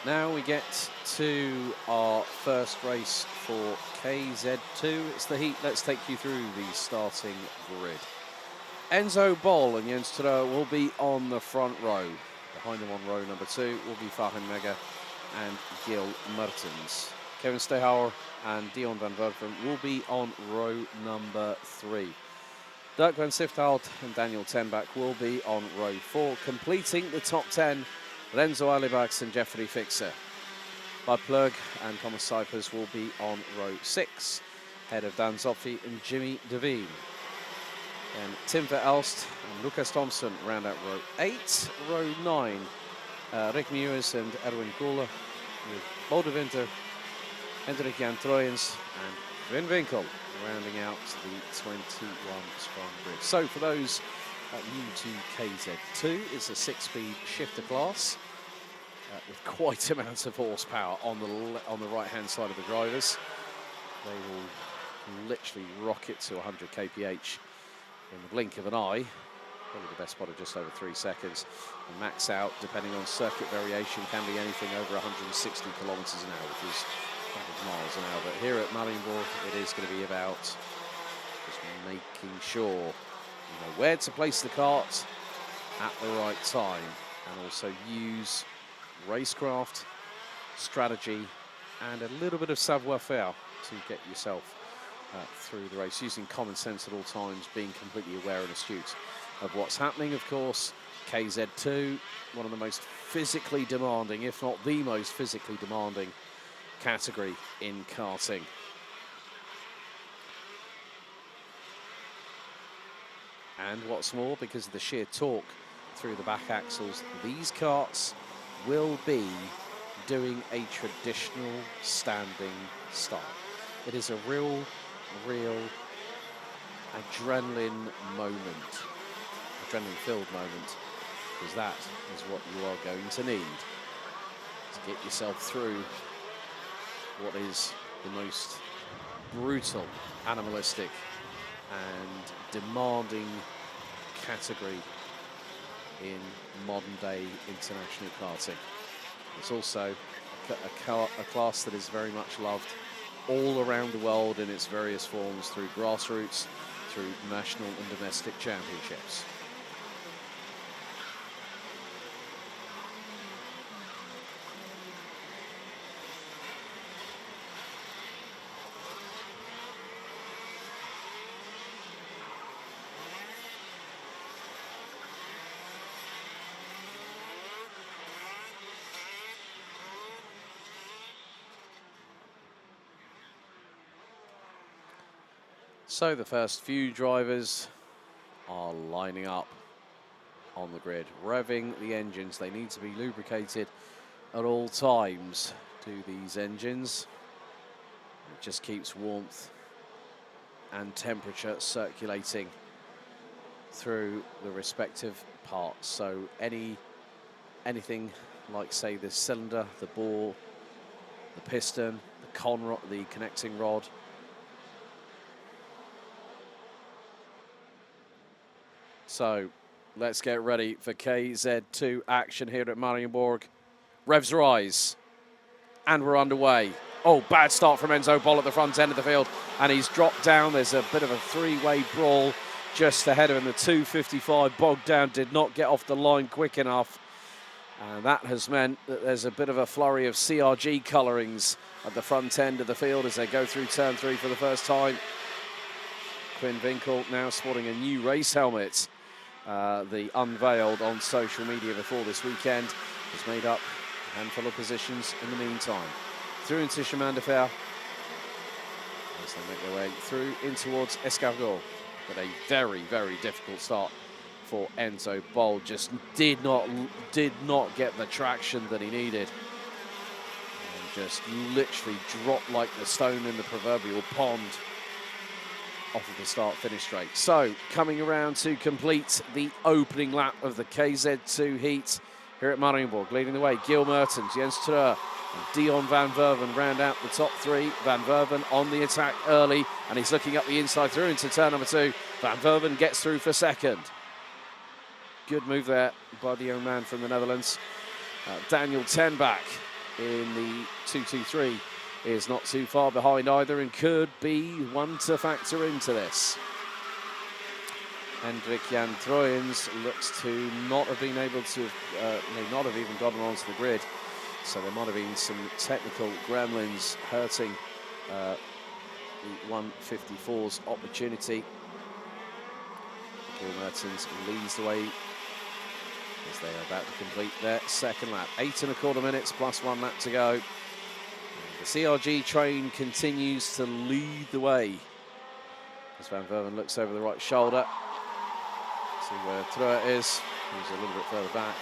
Now we get to our first race for KZ2. It's the heat. Let's take you through the starting grid. Enzo Bol and Jens Trö will be on the front row. Behind them on row number 2 will be Fagen Mega and Gil Mertens. Kevin Stehauer and Dion van Werven will be on row number 3. Dirk van Sifthout and Daniel Tenbach will be on row 4, completing the top 10. Renzo Alibaks and Jeffrey Fixer. Bud Plug and Thomas Cypers will be on row 6, ahead of Dan Zopfi and Jimmy Devine. And Tim Verelst and Lucas Thompson round out row 8. Row 9, Rick Mewes and Erwin Kohle, with Bode Winter, Hendrik Jan Troyens and Vin Winkel rounding out the 21 strong grid. So for those new to KZ2, it's a 6-speed shifter class with quite amounts of horsepower on the right-hand side of the drivers. They will literally rocket to 100 kph in the blink of an eye. Probably the best spot of just over 3 seconds. And max out, depending on circuit variation, can be anything over 160 kilometers an hour, which is 100 miles an hour. But here at Mariembourg, it is going to be about just making sure you know where to place the kart at the right time, and also use racecraft, strategy, and a little bit of savoir-faire to get yourself through the race, using common sense at all times, being completely aware and astute of what's happening. Of course, KZ2, one of the most physically demanding, if not the most physically demanding category in karting. And what's more, because of the sheer torque through the back axles, these karts will be doing a traditional standing start. It is a real adrenaline filled moment, because that is what you are going to need to get yourself through what is the most brutal, animalistic and demanding category in modern day international karting. It's also a class that is very much loved all around the world in its various forms, through grassroots, through national and domestic championships. So the first few drivers are lining up on the grid, revving the engines. They need to be lubricated at all times, do these engines. It just keeps warmth and temperature circulating through the respective parts. So anything like, say, the cylinder, the bore, the piston, the conrod, the connecting rod, so let's get ready for KZ2 action here at Mariembourg. Revs rise, and we're underway. Oh, bad start from Enzo Bol at the front end of the field, and he's dropped down. There's a bit of a three-way brawl just ahead of him. The 255 Bogdan did not get off the line quick enough, and that has meant that there's a bit of a flurry of CRG colourings at the front end of the field as they go through turn 3 for the first time. Quinn Winkel now sporting a new race helmet. The unveiled on social media before this weekend has made up a handful of positions in the meantime. Through into Chemin de Fer as they make their way through in towards Escargot. But a very difficult start for Enzo Bol. Just did not get the traction that he needed. And just literally dropped like the stone in the proverbial pond off of the start-finish straight. So, coming around to complete the opening lap of the KZ2 heat here at Mariembourg. Leading the way, Gil Mertens, Jens Trö, and Dion van Werven round out the top 3. Van Werven on the attack early, and he's looking up the inside through into turn number 2. Van Werven gets through for second. Good move there by the young man from the Netherlands. Daniel Tenbach in the 223 is not too far behind either and could be one to factor into this. Hendrik Jan Troyens looks to not have been able to, may not have even gotten onto the grid. So there might have been some technical gremlins hurting the 154's opportunity. Gil Mertens leads the way as they are about to complete their second lap. 8 1/4 minutes plus 1 lap to go. And the CRG train continues to lead the way as Van Verven looks over the right shoulder. See where Truett is. He's a little bit further back.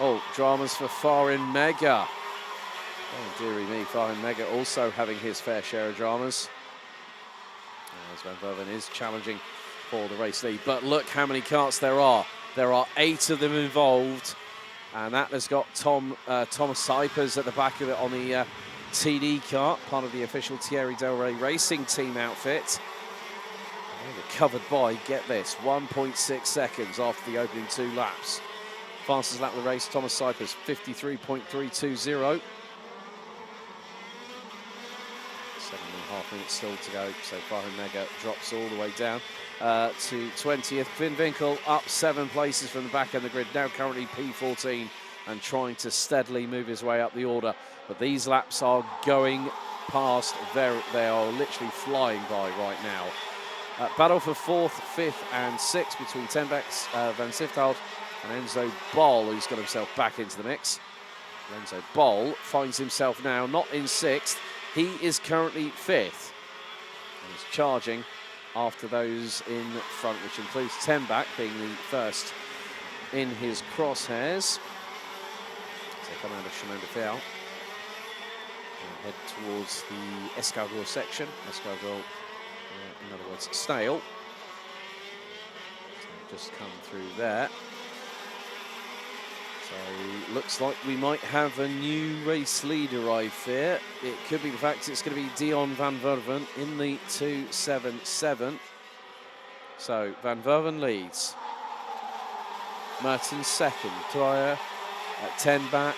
Oh, dramas for Farin Mega. Oh, dearie me, Farin Mega also having his fair share of dramas. As Van Verven is challenging for the race lead. But look how many karts there are. There are 8 of them involved. And that has got Thomas Cypers at the back of it on the TD kart, part of the official Thierry Del Rey Racing Team outfit. And they're covered by, get this, 1.6 seconds after the opening 2 laps. Fastest lap of the race, Thomas Cypers, 53.320. 7.5 minutes still to go, so Farin Mega drops all the way down to 20th. Finn Winkel up 7 places from the back end of the grid, now currently P14 and trying to steadily move his way up the order. But these laps are going past, they are literally flying by right now. Battle for 4th, 5th and 6th between Ten Bak, Van Sifthald and Enzo Bol, who's got himself back into the mix. Enzo Bol finds himself now not in 6th, he is currently 5th. And he's charging after those in front, which includes Ten Bak being the first in his crosshairs. So they come out of Chemin de Fer and head towards the Escargot section. Escargot, in other words, Snail. So just come through there. So looks like we might have a new race lead arrive here. It could be the fact it's going to be Dion Van Verven in the 277. So Van Verven leads. Mertens second. Dreyer at Ten Bak.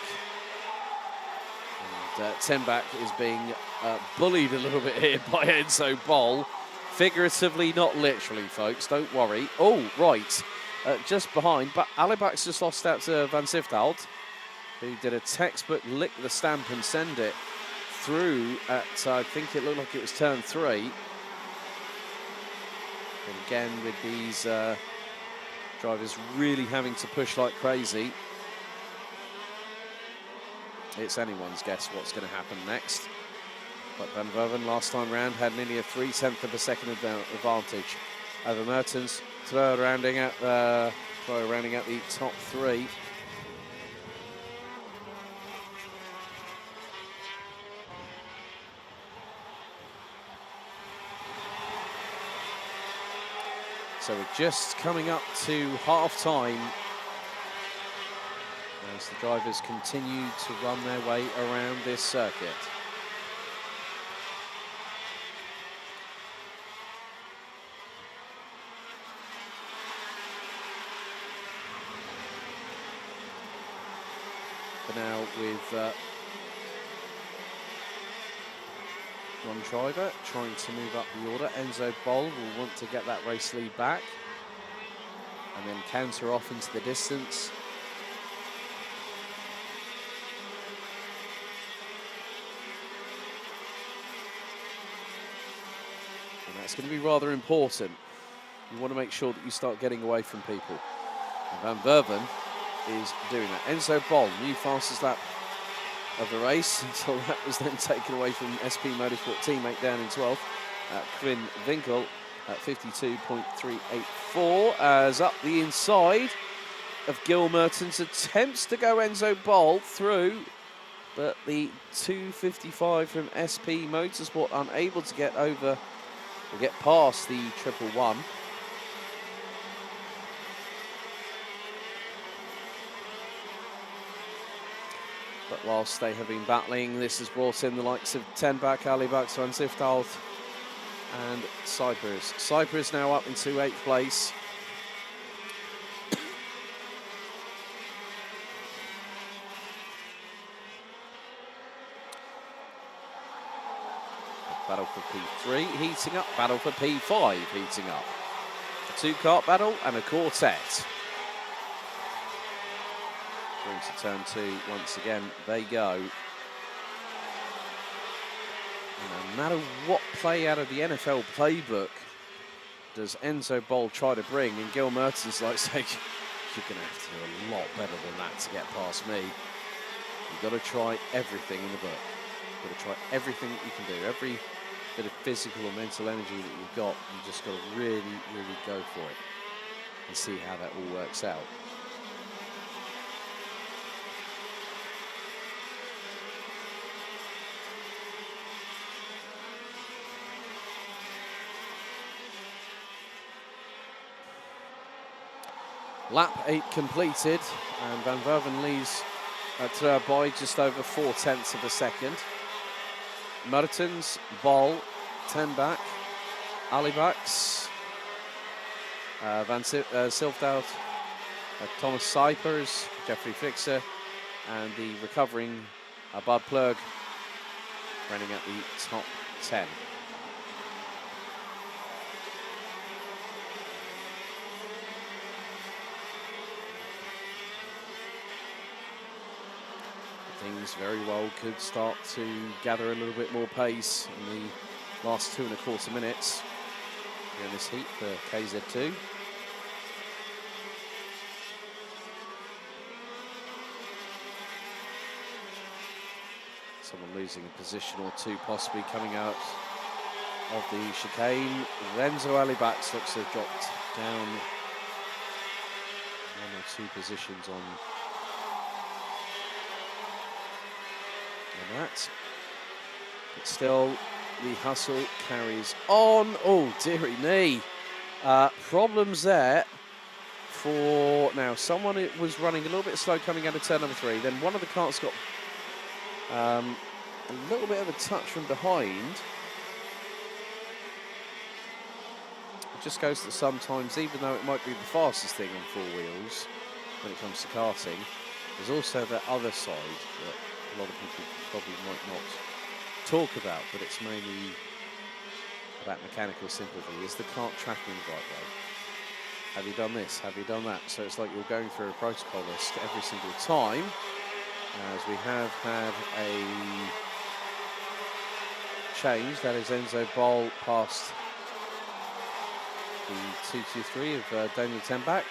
And Ten Bak is being bullied a little bit here by Enzo Bol. Figuratively, not literally, folks. Don't worry. Oh, right. Just behind, but Alibak's just lost out to Van Sifthald, who did a textbook lick the stamp and send it through at, I think it looked like it was turn 3. And again, with these drivers really having to push like crazy, it's anyone's guess what's going to happen next. But Van Verven last time round had nearly a 0.3 of a second advantage over Mertens. Throw rounding out the top 3. So we're just coming up to half time as the drivers continue to run their way around this circuit. Now with one driver trying to move up the order. Enzo Bol will want to get that race lead back and then counter off into the distance. And that's going to be rather important. You want to make sure that you start getting away from people. And Van Verven is doing that. Enzo Bol, new fastest lap of the race until that was then taken away from SP Motorsport teammate down in 12th. Quinn Winkel at 52.384 as up the inside of Gil Mertens attempts to go Enzo Bol through, but the 255 from SP Motorsport unable to get over or get past the 111. But whilst they have been battling, this has brought in the likes of Ten Bak, Alibak, Van Sifthald and Cyprus. Cyprus now up into 8th place. Battle for P3 heating up. Battle for P5 heating up. A two-kart battle and a quartet. Through to turn 2 once again. They go. And no matter what play out of the NFL playbook does Enzo Boll try to bring, and Gil Mertens like saying, you're going to have to do a lot better than that to get past me. You've got to try everything in the book. You've got to try everything that you can do. Every bit of physical or mental energy that you've got, you just got to really, really go for it and see how that all works out. Lap 8 completed, and Van Werven leads by just over 0.4 of a second. Mertens, Boll, 10 back, Alibaks, Van Silfdout, Thomas Sipers, Jeffrey Fixer, and the recovering Bud Plug running at the top 10. Things very well could start to gather a little bit more pace in the last 2.25 minutes here in this heat for KZ2. Someone losing a position or two possibly coming out of the chicane. Renzo Alibaks looks to have dropped down 1 or 2 positions on that. But still, the hustle carries on. Oh, dearie me. Problems there for now. Someone was running a little bit slow coming out of turn number 3. Then one of the carts got a little bit of a touch from behind. It just goes that sometimes, even though it might be the fastest thing on 4 wheels when it comes to karting, there's also that other side that a lot of people probably might not talk about, but it's mainly about mechanical sympathy. Is the kart tracking the right way? Have you done this? Have you done that? So it's like you're going through a protocol list every single time, as we have had a change. That is Enzo Boll past the 223 of Daniel Tembach.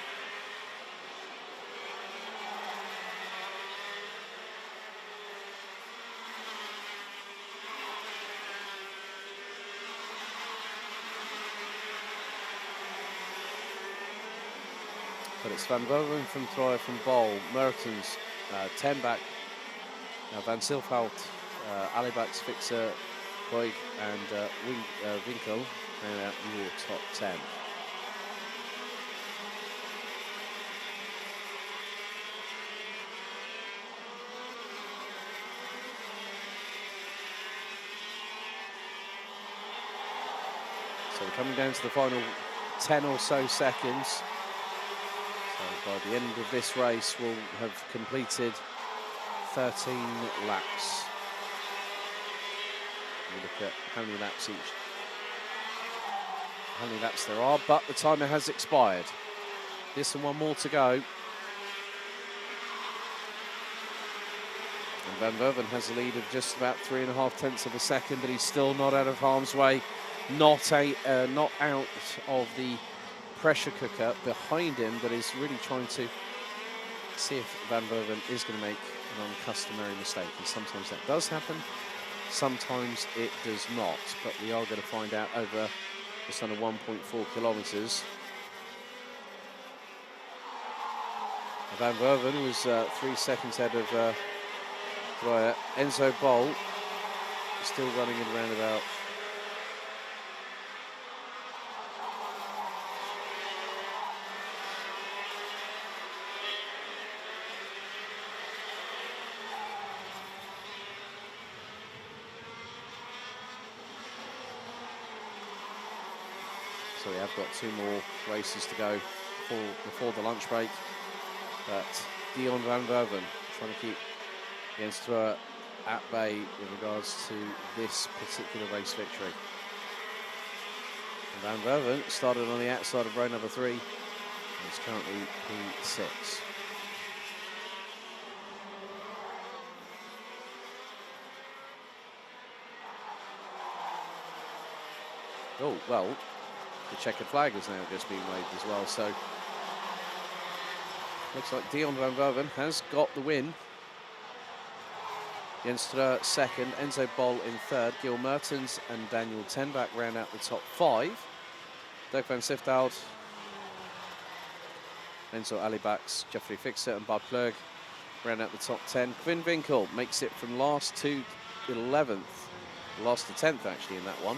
But it's Van Werven from Troyer from Boll, Mertens, 10 back, Van Silfhout, Alibaks, Fixer, Boyd, and Winkel, and out your top 10. So we're coming down to the final 10 or so seconds. So by the end of this race, we'll have completed 13 laps. We look at how many laps how many laps there are, but the timer has expired. This and one more to go. And Van Werven has a lead of just about 3.5 of a second, but he's still not out of harm's way. Not out of the pressure cooker behind him, but is really trying to see if Van Werven is going to make an uncustomary mistake. And sometimes that does happen, sometimes it does not. But we are going to find out over just under 1.4 kilometres. Van Werven was 3 seconds ahead of Enzo Boll, still running in around about so we have got 2 more races to go before the lunch break. But Dion Van Werven trying to keep against at bay with regards to this particular race victory. And Van Verven started on the outside of row number 3 and is currently P6. Oh, well, the checkered flag has now just been waved as well, so looks like Dion Van Verven has got the win. Jens Ture second, Enzo Bol in third, Gil Mertens and Daniel Tenbach round out the top 5. Dirk van Siftout, Enzo Alibax, Jeffrey Fixer and Bart Plurg round out the top 10. Quinn Winkel makes it from last to 11th, last to 10th actually in that one.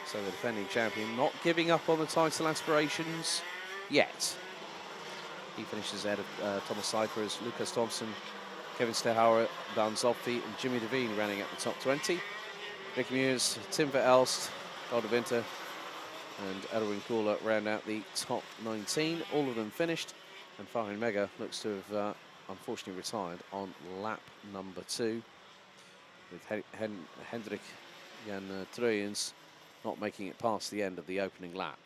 So the defending champion not giving up on the title aspirations yet. He finishes ahead of Thomas Cyphers, Lucas Thompson, Kevin Stehauer, Dan Zopfi and Jimmy Devine running at the top 20. Nick Mears, Tim Verelst, Golda Winter and Edwin Kohler round out the top 19. All of them finished, and Farin Mega looks to have unfortunately retired on lap number 2, with Hendrik Jan Truyens not making it past the end of the opening lap.